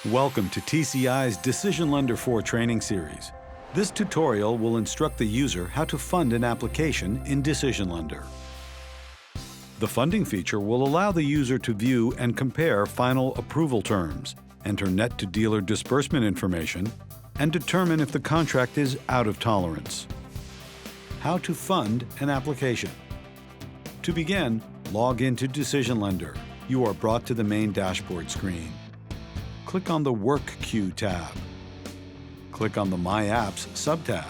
Welcome to TCI's DecisionLender 4 training series. This tutorial will instruct the user how to fund an application in DecisionLender. The funding feature will allow the user to view and compare final approval terms, enter net-to-dealer disbursement information, and determine if the contract is out of tolerance. How to fund an application. To begin, log into DecisionLender. You are brought to the main dashboard screen. Click on the Work Queue tab. Click on the My Apps subtab.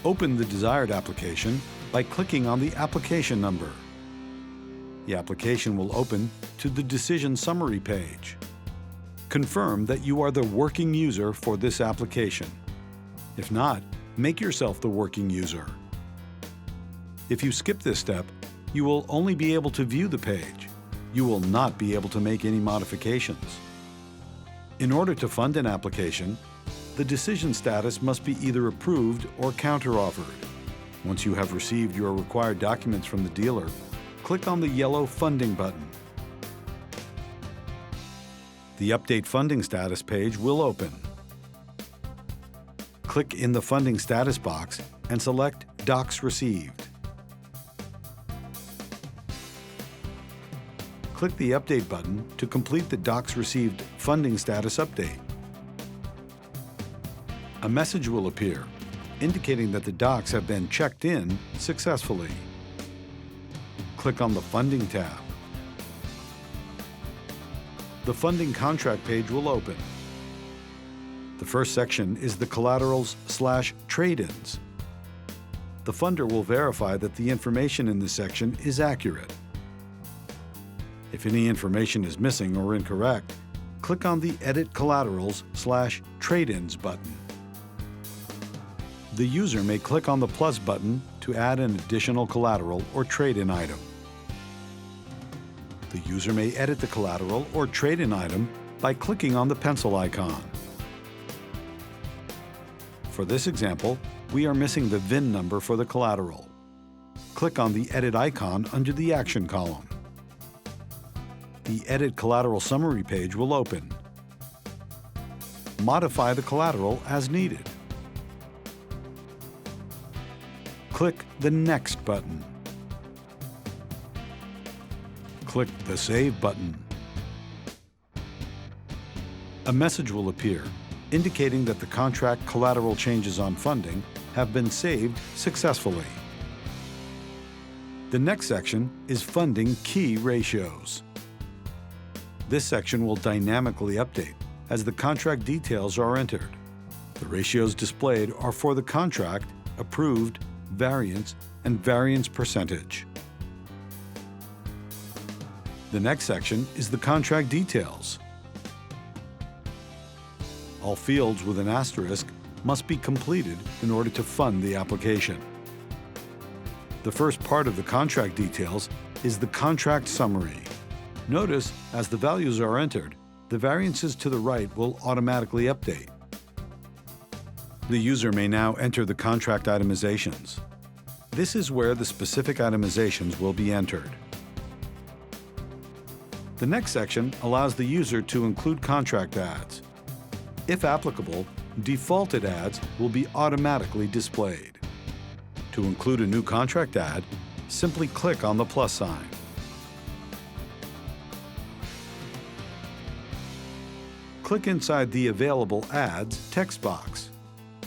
Open the desired application by clicking on the application number. The application will open to the Decision Summary page. Confirm that you are the working user for this application. If not, make yourself the working user. If you skip this step, you will only be able to view the page. You will not be able to make any modifications. In order to fund an application, the decision status must be either approved or counteroffered. Once you have received your required documents from the dealer, click on the yellow Funding button. The Update Funding Status page will open. Click in the Funding Status box and select Docs Received. Click the Update button to complete the Docs Received funding status update. A message will appear indicating that the docs have been checked in successfully. Click on the Funding tab. The Funding Contract page will open. The first section is the collaterals/trade-ins. The funder will verify that the information in this section is accurate. If any information is missing or incorrect, click on the Edit Collaterals/Trade-ins button. The user may click on the plus button to add an additional collateral or trade-in item. The user may edit the collateral or trade-in item by clicking on the pencil icon. For this example, we are missing the VIN number for the collateral. Click on the Edit icon under the Action column. The Edit Collateral Summary page will open. Modify the collateral as needed. Click the Next button. Click the Save button. A message will appear indicating that the contract collateral changes on funding have been saved successfully. The next section is Funding Key Ratios. This section will dynamically update as the contract details are entered. The ratios displayed are for the contract, approved, variance, and variance percentage. The next section is the contract details. All fields with an asterisk must be completed in order to fund the application. The first part of the contract details is the contract summary. Notice, as the values are entered, the variances to the right will automatically update. The user may now enter the contract itemizations. This is where the specific itemizations will be entered. The next section allows the user to include contract ads. If applicable, defaulted ads will be automatically displayed. To include a new contract ad, simply click on the plus sign. Click inside the Available Ads text box.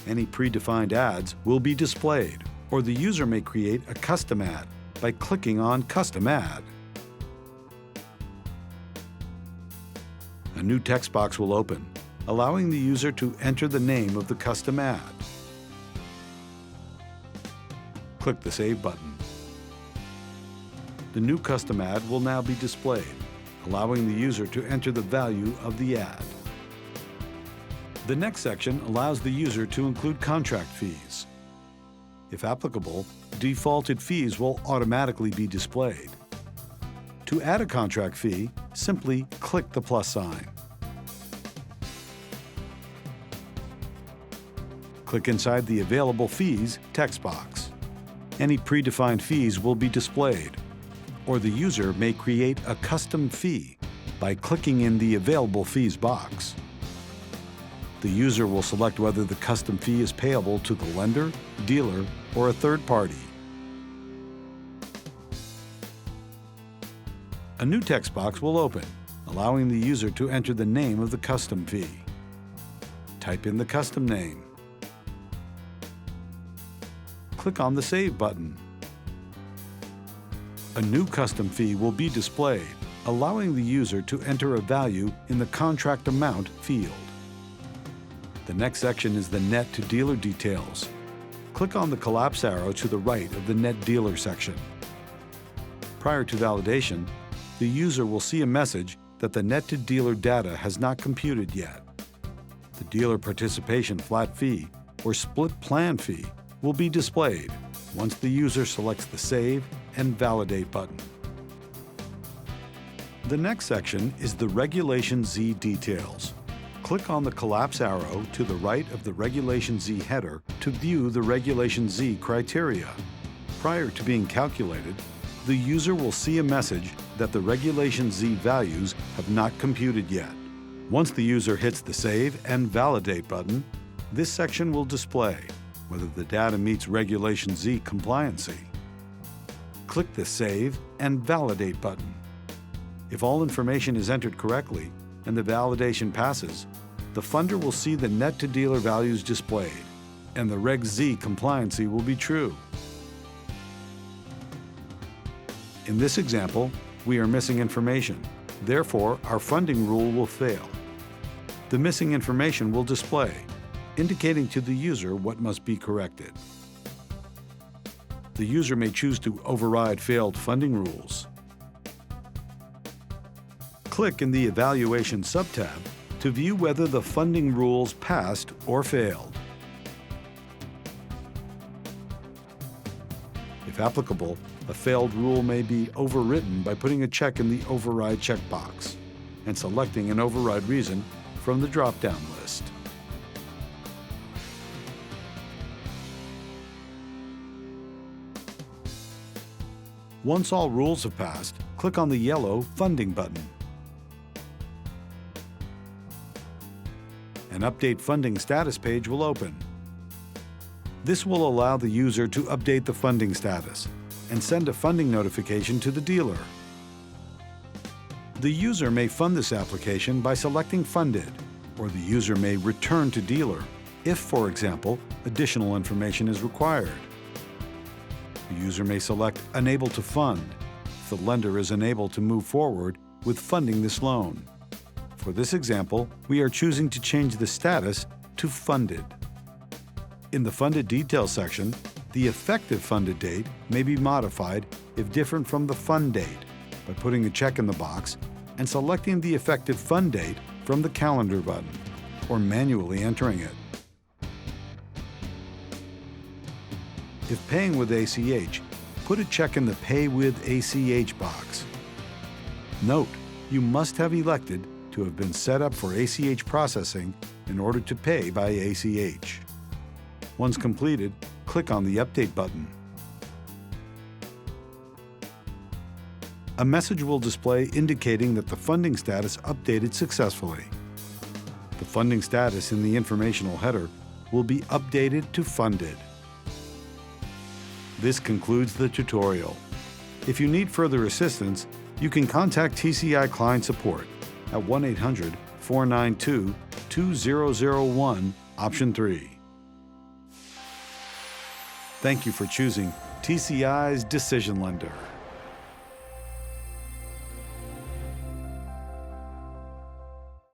Any predefined ads will be displayed, or the user may create a custom ad by clicking on Custom Ad. A new text box will open, allowing the user to enter the name of the custom ad. Click the Save button. The new custom ad will now be displayed, allowing the user to enter the value of the ad. The next section allows the user to include contract fees. If applicable, defaulted fees will automatically be displayed. To add a contract fee, simply click the plus sign. Click inside the Available Fees text box. Any predefined fees will be displayed, or the user may create a custom fee. by clicking in the Available Fees box. The user will select whether the custom fee is payable to the lender, dealer, or a third party. A new text box will open, allowing the user to enter the name of the custom fee. Type in the custom name. Click on the Save button. A new custom fee will be displayed, allowing the user to enter a value in the contract amount field. The next section is the net to dealer details. Click on the collapse arrow to the right of the net dealer section. Prior to validation, the user will see a message that the net to dealer data has not computed yet. The dealer participation flat fee or split plan fee will be displayed once the user selects the Save and Validate button. The next section is the Regulation Z details. Click on the collapse arrow to the right of the Regulation Z header to view the Regulation Z criteria. Prior to being calculated, the user will see a message that the Regulation Z values have not computed yet. Once the user hits the Save and Validate button, this section will display whether the data meets Regulation Z compliancy. Click the Save and Validate button. If all information is entered correctly and the validation passes, the funder will see the net to dealer values displayed, and the Reg Z compliancy will be true. In this example, we are missing information. Therefore, our funding rule will fail. The missing information will display, indicating to the user what must be corrected. The user may choose to override failed funding rules. Click in the Evaluation subtab to view whether the funding rules passed or failed. If applicable, a failed rule may be overwritten by putting a check in the Override checkbox and selecting an override reason from the drop-down list. Once all rules have passed, click on the yellow Funding button. An Update Funding Status page will open. This will allow the user to update the funding status and send a funding notification to the dealer. The user may fund this application by selecting Funded, or the user may return to dealer if, for example, additional information is required. The user may select Unable to Fund if the lender is unable to move forward with funding this loan. For this example, we are choosing to change the status to Funded. In the Funded Details section, the effective funded date may be modified if different from the fund date by putting a check in the box and selecting the effective fund date from the Calendar button, or manually entering it. If paying with ACH, put a check in the Pay with ACH box. Note, you must have elected to have been set up for ACH processing in order to pay by ACH. Once completed, click on the Update button. A message will display indicating that the funding status updated successfully. The funding status in the informational header will be updated to Funded. This concludes the tutorial. If you need further assistance, you can contact TCI Client Support at 1-800-492-2001, option 3. Thank you for choosing TCI's DecisionLender.